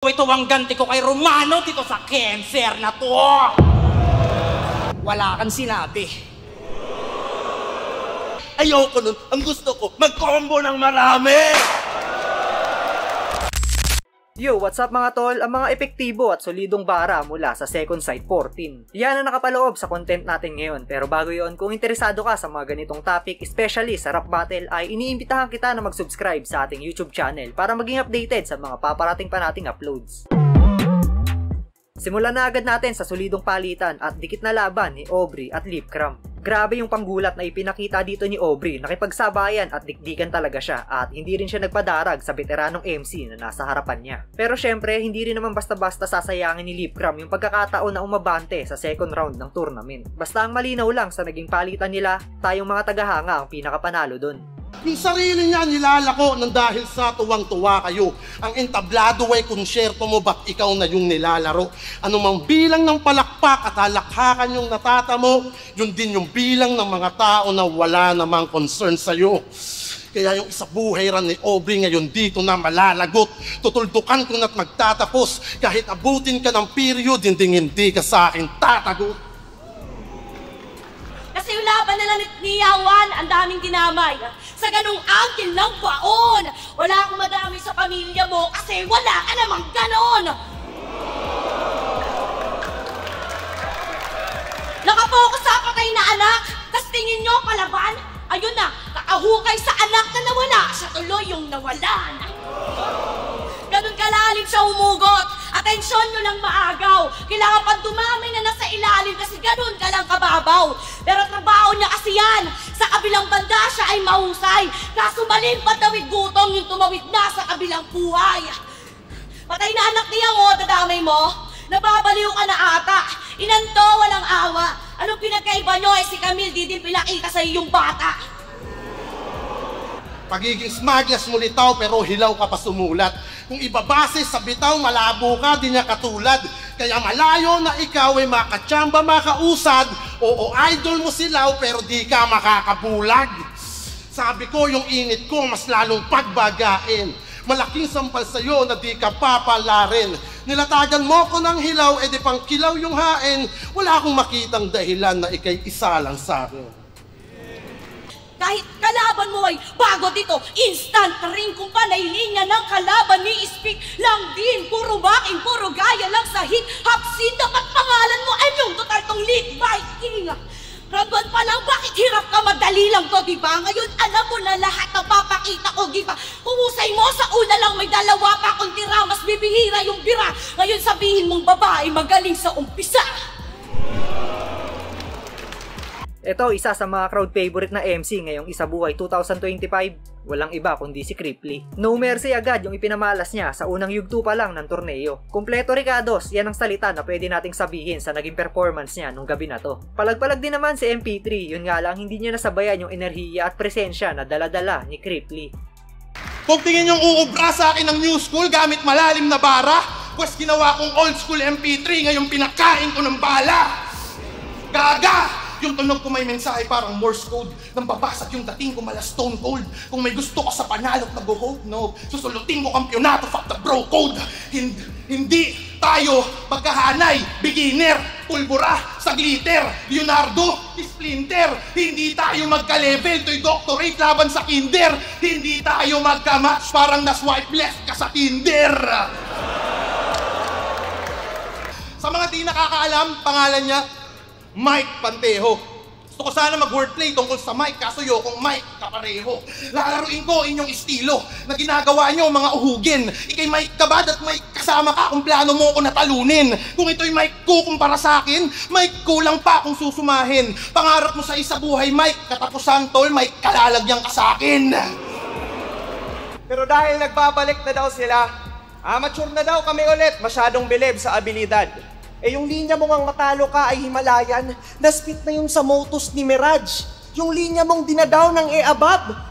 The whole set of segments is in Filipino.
Ito ang ganti ko kay Romano dito sa cancer na to. Wala kang sinabi. Ayoko nun. Ang gusto ko, mag-combo ng marami! Yo, what's up mga tol? Ang mga epektibo at solidong bara mula sa Second Sight 14. Yan ang nakapaloob sa content natin ngayon. Pero bago yon, kung interesado ka sa mga ganitong topic, especially sa rap battle, ay iniimbitahan kita na mag-subscribe sa ating YouTube channel para maging updated sa mga paparating pa nating uploads. Simulan na agad natin sa solidong palitan at dikit na laban ni Aubrey at Lip Cram. Grabe yung panggulat na ipinakita dito ni Aubrey, nakipagsabayan at dikdikan talaga siya at hindi rin siya nagpadarag sa veteranong MC na nasa harapan niya. Pero syempre, hindi rin naman basta-basta sasayangin ni Lip Cram yung pagkakataon na umabante sa second round ng tournament. Basta ang malinaw lang sa naging palitan nila, tayong mga tagahanga ang pinakapanalo dun. Yung sarili niya nilalako nang dahil sa tuwang-tuwa kayo. Ang entablado ay konsyerto mo, ba't ikaw na yung nilalaro? Anumang bilang ng palakpak at halakhakan yung natatamo, yun din yung bilang ng mga tao na wala namang concern sa'yo. Kaya yung isabuhay ran ni Aubrey ngayon dito na malalagot. Tutuldukan ko na't magtatapos. Kahit abutin ka ng period, hindi ka sa akin tatagot. Kasi yung laban nila ni Yawan, ang daming dinamay. Sa ganung angkin ng baon, wala akong madami sa pamilya mo kasi wala ka namang ganon. Nakapokus sa patay na anak, tas tingin nyo palaban? Ayun na, nakahukay sa anak na nawala, siya tuloy yung nawalan. Ganun kalalim siya umugot. Atensyon nyo lang maagaw. Kailangan pang dumami na nasa ilalim kasi ganun ka lang kababaw. Pero trabaho niya kasi yan. Sa kabilang banda siya ay mahusay. Kaso maling patawid gutom yung tumawid na sa kabilang buhay. Patay na anak niya mo, dadamay mo. Nababaliw ka na ata. Inanto, walang awa. Anong pinagkaiba nyo? Si Camille, di din pinakita sa iyong bata. Pagiging smugglers mo litaw pero hilaw ka pa sumulat. Kung ibabase sa bitaw, malabo ka, di niya katulad. Kaya malayo na ikaw ay makatsamba, makausad. Oo, idol mo silaw pero di ka makakabulag. Sabi ko yung init ko mas lalong pagbagain. Malaking sampal sa'yo na di ka papalarin. Nilatagan mo ko ng hilaw, edi pang kilaw yung hain. Wala akong makitang dahilan na ikay isa lang sa'kin. Kahit kalaban mo ay bago dito, instant ring kung panay linya ng kalaban ni speak lang din. Puro backing, puro gaya lang sa hit. Hapsin, dapat pangalan mo ay yung total tong lead biking. Round 1 pa lang, bakit hirap ka? Madali lang to, diba? Ngayon alam mo na lahat ng papakita ko, diba? Kumusay mo sa una lang, may dalawa pa akong tira, mas bibihira yung bira. Ngayon sabihin mong babae, magaling sa umpisa. Ito, isa sa mga crowd favorite na MC ngayong Isabuhay 2025, walang iba kundi si Cripply. No mercy agad yung ipinamalas niya sa unang yugto pa lang ng torneo. Kumpleto Ricados, yan ang salita na pwede nating sabihin sa naging performance niya nung gabi na to. Palag-palag din naman si MP3, yun nga lang hindi niya nasabayan yung enerhiya at presensya na dala-dala ni Cripply. Kung tingin yung uubra sa akin ng new school gamit malalim na bara, pues ginawa kong old school MP3, ngayong pinakain ko ng bala. Gaga! Yung tunog ko may mensahe parang Morse code. Nang babasag yung dating ko mala stone cold. Kung may gusto ko sa panalo at nag-hold, no. Susulutin mo kampyonato, fuck the bro code. Hindi tayo magkahanay. Beginner, pulbura, sa glitter. Leonardo, splinter. Hindi tayo magka-level. To'y doctorate laban sa kinder. Hindi tayo magka-match parang na-swipe left ka sa Tinder. Sa mga di nakakaalam, pangalan niya, Mike Panteho. Gusto ko sana mag-wordplay tungkol sa Mike, kaso yokong Mike kapareho. Lalaruin ko inyong estilo na ginagawa nyo mga uhugin. Ikay Mike ka ba at may kasama ka kung plano mo ako natalunin? Kung ito'y Mike ko kumpara sa akin, Mike kulang pa kung susumahin. Pangarap mo sa Isabuhay, Mike, katapusan tol, Mike, kalalagyan ka sa akin. Pero dahil nagbabalik na daw sila, amateur na daw kami ulit, masyadong bilib sa abilidad. Eh yung linya mong ang matalo ka ay Himalayan, naspit na yung sa Motus ni Mirage. Yung linya mong dinadaw ng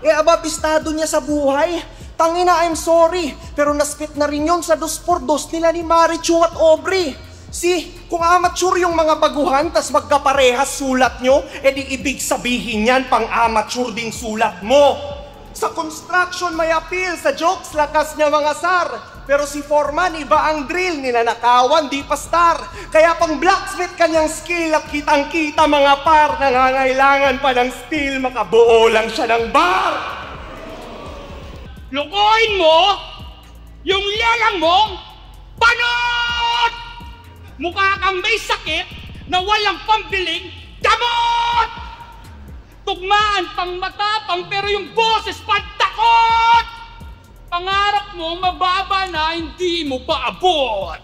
E-Abab estado niya sa buhay. Tangina, I'm sorry, pero naspit na rin yun sa 2x2 nila ni Marichu at Aubrey. Kung amateur yung mga baguhan, tas magkaparehas sulat nyo, edi ibig sabihin yan, pang amateur din sulat mo. Sa construction may appeal, sa jokes lakas niya mga sar. Pero si Foreman, iba ang drill, ninanakawan, di pa star. Kaya pang blacksmith kanyang skill at kitang-kita mga par, nangangailangan pa ng steel, makabuo lang siya ng bar. Lukuhin mo yung lalang mong panot! Mukha kang may sakit na walang pambiling gamot! Tugmaan pang matapang pero yung boses pantakot! Pangarap mo mababa na hindi mo paabot!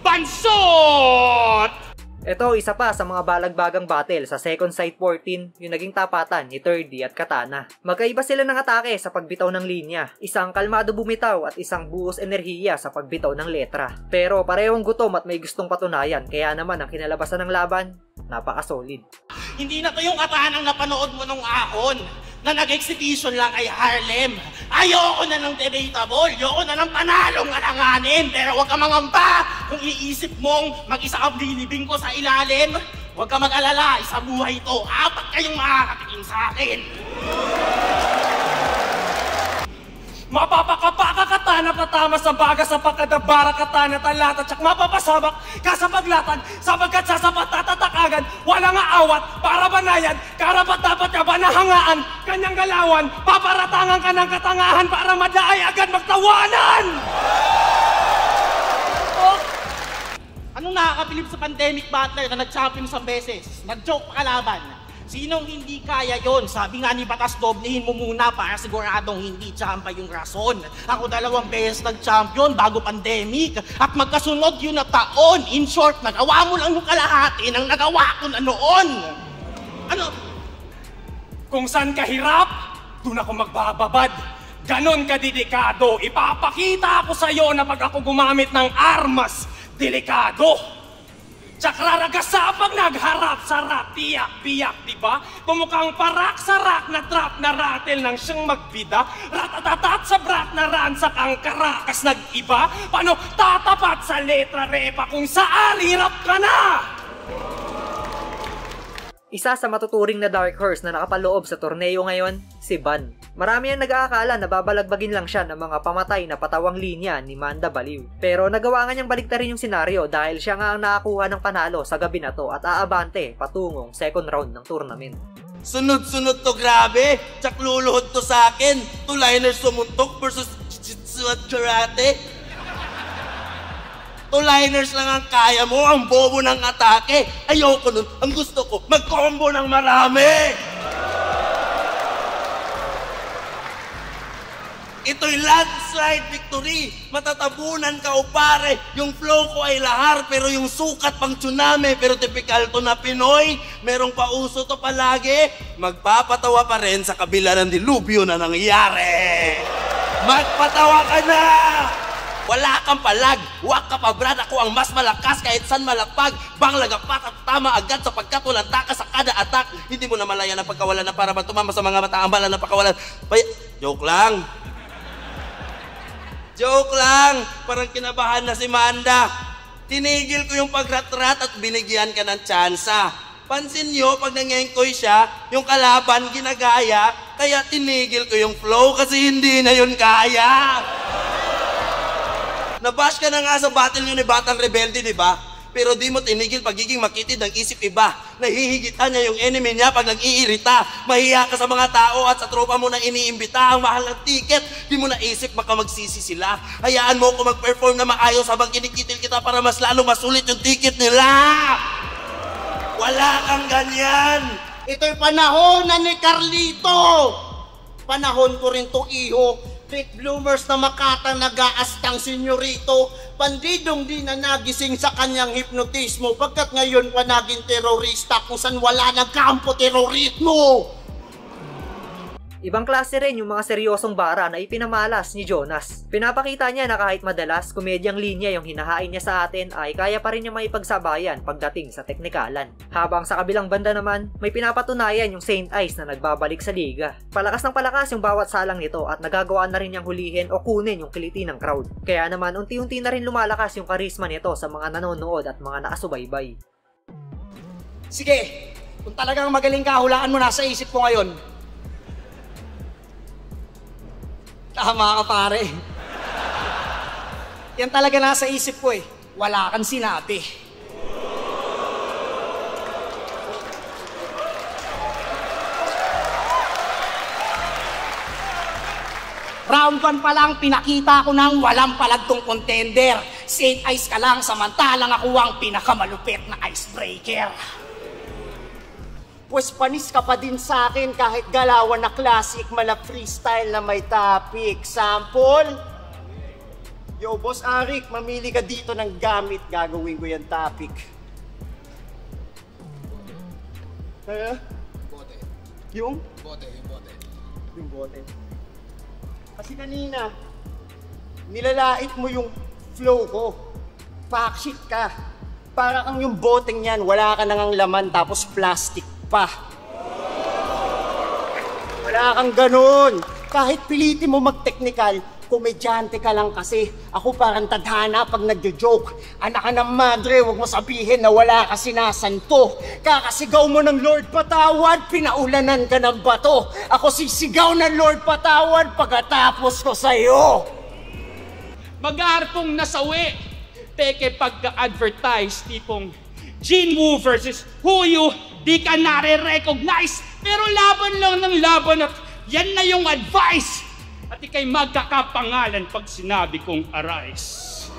Bansot! Ito, isa pa sa mga balagbagang battle sa Second Sight 14, yung naging tapatan ni 3D at Katana. Magkaiba sila ng atake sa pagbitaw ng linya. Isang kalmado bumitaw at isang buhos enerhiya sa pagbitaw ng letra. Pero parehong gutom at may gustong patunayan, kaya naman ang kinalabasan ng laban, napaka-solid. Hindi na to yung Katana ang napanood mo nung ahon na nag-exhibition lang kay Harlem. Ayoko na ng debatable, ayoko na ng panalong alanganin. Pero huwag ka mangamba kung iisip mong mag-isa ka bilibing ko sa ilalim. Huwag ka mag-alala, isa buhay ito. 4 kayong makakatikim sa akin. Mapapakapaka Katana patama sa baga sa pagkadabara Katana talata tsak mapapasabak ka sa paglatag sapagkat sasapat tatatakagan wala nga awat para banayan karapat dapat ka ba nahangaan kanyang galawan paparatangan ka ng katangahan para madaay agad magtawanan. Oh. Anong nakakabilib sa pandemic battler na nag-champion isang beses? Nag-joke pa kalaban. Sinong hindi kaya yon? Sabi nga ni Batas, doblehin mo muna para siguradong hindi champa yung rason. Ako 2 beses nag-champion bago pandemic at magkasunod yun na taon. In short, nagawa mo lang yung kalahati ng nagawa ko na noon. Ano? Kung saan ka hirap, doon ako magbababad. Ganon ka dedikado. Ipapakita ako sa'yo na pag ako gumamit ng armas, delikado. Tsakraraga pag nagharap sa rap, tiyak-tiyak, diba? Pumukhang parak sa rak na trap na rattle nang siyang magbida. Ratatatat sa brat na ransak ang karakas nag-iba. Paano tatapat sa letra repa kung sa alirap ka na? Isa sa matuturing na dark horse na nakapaloob sa torneo ngayon, si Ban. Marami ang nag-aakala na babalagbagin lang siya ng mga pamatay na patawang linya ni Manda Baliw. Pero nagawa nga niyang baliktarin yung senaryo dahil siya nga ang nakakuha ng panalo sa gabi na to at aabante patungong second round ng tournament. Sunod-sunod to, grabe. Tsak luluhod to sa akin. 2-liners sumuntok versus jiu-jitsu at karate. 2-liners lang ang kaya mo, ang bobo ng atake. Ayoko nun. Ang gusto ko, mag-combo ng marami. Ito'y landslide victory. Matatabunan ka o pare. Yung flow ko ay lahar, pero yung sukat pang tsunami. Pero typical to na Pinoy. Merong pauso to palagi. Magpapatawa pa rin sa kabila ng dilubyo na nangyari. Magpatawa ka na! Wala kang palag, wak ka pa brad, ako ang mas malakas kahit san malapag. Bang lagapat at tama agad sapagkat walang takas sa kada atak. Hindi mo na malaya na pagkawalan na para tumama sa mga mata ang bala na pagkawalan. Joke lang. Joke lang. Parang kinabahan na si Manda. Tinigil ko yung pagratrat at binigyan ka ng tsansa. Pansin nyo, pag nangengkoy siya, yung kalaban ginagaya, kaya tinigil ko yung flow kasi hindi na yun kaya. Nabash ka na nga sa battle nyo ni Batang Rebelde, di ba? Pero di mo tinigil pagiging makitid ng isip iba. Nahihigitan niya yung enemy niya pag nag-iirita. Mahiya ka sa mga tao at sa tropa mo na iniimbita ang mahal ng ticket. Di mo naisip baka magsisi sila. Hayaan mo ko mag-perform na maayos habang kinikitil kita para mas lalong masulit yung ticket nila. Wala kang ganyan. Ito'y panahon na ni Carlito. Panahon ko rin to, iho. Late bloomers na makatang nag-aastang senyorito, bandidong di na nagising sa kanyang hipnotismo pagkat ngayon pa naging terorista kung saan wala ng kampo terorismo. Ibang klase rin yung mga seryosong bara na ipinamalas ni Jonas. Pinapakita niya na kahit madalas komedyang linya yung hinahain niya sa atin ay kaya pa rin niya maipagsabayan pagdating sa teknikalan. Habang sa kabilang banda naman, may pinapatunayan yung Saint Ice na nagbabalik sa liga. Palakas ng palakas yung bawat salang nito at nagagawa na rin niyang hulihin o kunin yung kiliti ng crowd. Kaya naman unti-unti na rin lumalakas yung karisma nito sa mga nanonood at mga nakasubaybay. Sige, kung talagang magaling ka, hulaan mo na sa isip ko ngayon. Tama ka, pare. yan talaga nasa isip ko eh. Wala kang sinabi. Round 1 pa lang, pinakita ko ng walang palagtong contender. St. Ice ka lang, samantalang ako ang pinakamalupit na icebreaker. Pues panis ka pa din sa akin kahit galawan na classic, mala freestyle na may topic. Sample? Yo, Boss Arik, mamili ka dito ng gamit. Gagawin ko yung topic. Bote. Yung? Bote. Yung bote. Kasi kanina, nilalait mo yung flow ko. Backshit ka. Para kang yung boteng yan, wala ka nang laman tapos plastic pa. Wala kang ganun. Kahit pilitin mo mag-technical, komedyante ka lang kasi. Ako parang tadhana pag nagjo-joke. Anak ka ng madre, huwag mo sabihin na wala ka sinasanto. Kakasigaw mo ng Lord patawad, pinaulanan ka ng bato. Ako sisigaw ng Lord patawad pagkatapos ko sa'yo. Mag-aarpong nasawi. Peke pagka-advertise, tipong Gene Wu versus Huyu, di ka nare-recognize. Pero laban lang ng laban at yan na yung advice. At ikay magkakapangalan pag sinabi kong arise.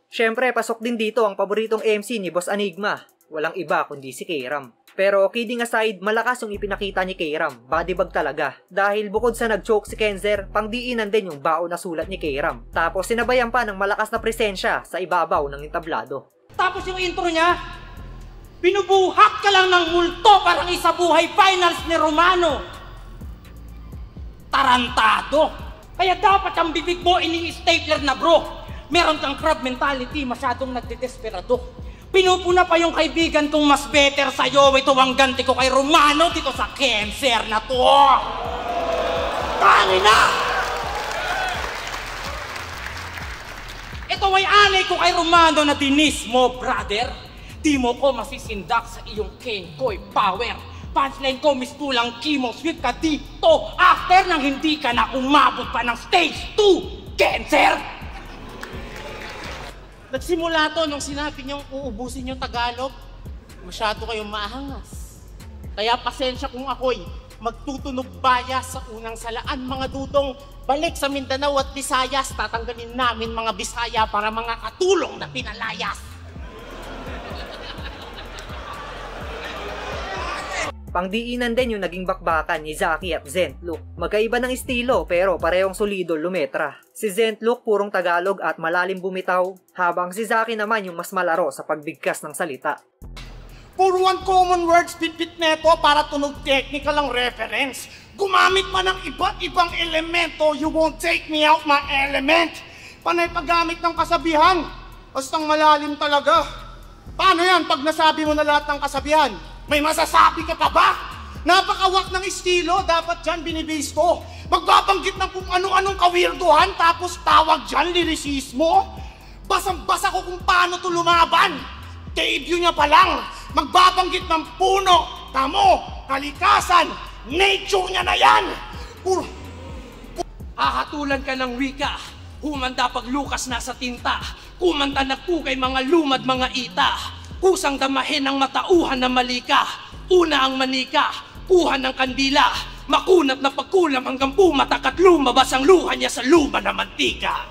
Syempre, pasok din dito ang paboritong MC ni Boss Enigma. Walang iba kundi si K-Ram. Pero kidding aside, malakas yung ipinakita ni K-Ram. Bodybag talaga. Dahil bukod sa nag-choke si Kenzer, pangdiinan din yung baon na sulat ni K-Ram. Tapos sinabayan pa ng malakas na presensya sa ibabaw ng entablado. Tapos yung intro niya, binubuhak ka lang ng multo parang isa buhay finals ni Romano. Tarantado. Kaya dapat ang bibig mo ini-stapler na bro. Meron kang crab mentality, masyadong nagdedesperado. Pinupuna pa yung kaibigan kong mas better sa'yo. Ito ang ganti ko kay Romano dito sa cancer na to. Tangina! Ito ay anay ko kay Romano na dinis mo, brother. Di mo ko masisindak sa iyong King Koy power. Punchline ko, mistulang chemo, sweet ka dito. After nang hindi ka na umabot pa ng stage 2, cancer! Nagsimula to nung sinabi niyong uubusin yung Tagalog. Masyado kayong maangas. Kaya pasensya kung ako'y magtutunog baya sa unang salaan, mga dudong. Balik sa Mindanao at Visayas, tatanggalin namin mga Bisaya para mga katulong na pinalayas. Pangdiinan din yung naging bakbakan ni Zaki at Zentlook. Magkaiba ng estilo pero parehong solido lumetra. Si Zentlook purong Tagalog at malalim bumitaw, habang si Zaki naman yung mas malaro sa pagbigkas ng salita. Puro one common words bit-bit neto para tunog technical ang reference. Gumamit man ng iba't ibang elemento, you won't take me out my element. Panay paggamit ng kasabihan, bastang malalim talaga. Paano yan pag nasabi mo na lahat ng kasabihan? May masasabi ka pa ba? Napakawak ng estilo, dapat dyan binibase ko. Magbabanggit ng kung ano-anong kawirduhan, tapos tawag dyan lirisismo. Basang-basa ko kung paano to lumaban. Debut niya pa lang, magbabanggit ng puno, tamo, kalikasan, nature niya na yan. Hahatulan ka ng wika, humanda pag lukas na sa tinta, kumanta na po kay mga lumad mga ita. Kusang damahin ang matauhan na malika. Una ang manika, kuha ng kandila. Makunat na pagkulam hanggang pumatak at lumabas ang luha niya sa luma na mantika.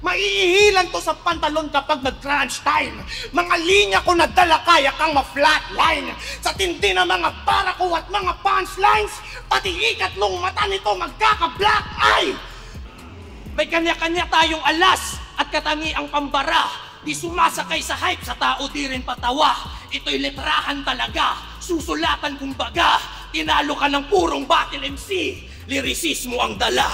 Maiihilan to sa pantalon kapag nag-crunch time. Mga linya ko na dala kaya kang ma-flatline. Sa tindi na mga para ko at mga punchlines, pati ikatlong mata nito magkaka-black eye. May kanya-kanya tayong alas at katangi ang pambara. Di sumasakay sa hype, sa tao di rin patawa. Ito'y letrahan talaga, susulatan kung baga. Tinalo ka ng purong battle MC, lirisismo ang dala.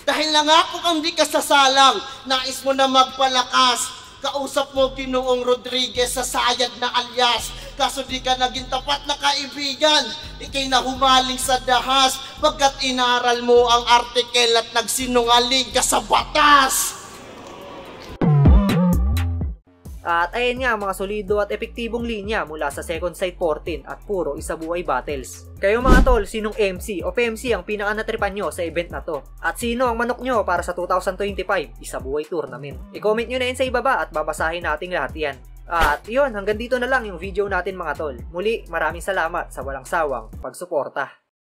Dahil nangako kang di ka sasalang, nais mo na magpalakas. Kausap mo Ginoong Rodriguez sa sayad na alyas. Kaso di ka naging tapat na kaibigan, ikay nahumaling sa dahas. Pagkat inaral mo ang artikel at nagsinungaling ka sa batas. At ayan nga mga solido at epektibong linya mula sa Second Sight 14 at puro isa buhay battles. Kayo mga tol, sinong MC o PMC ang pinaka-natripan nyo sa event na to? At sino ang manok nyo para sa 2025 isa buhay tournament? I-comment nyo na yun sa ibaba at babasahin natin lahat yan. At yun, hanggang dito na lang yung video natin mga tol. Muli, maraming salamat sa walang sawang pagsuporta.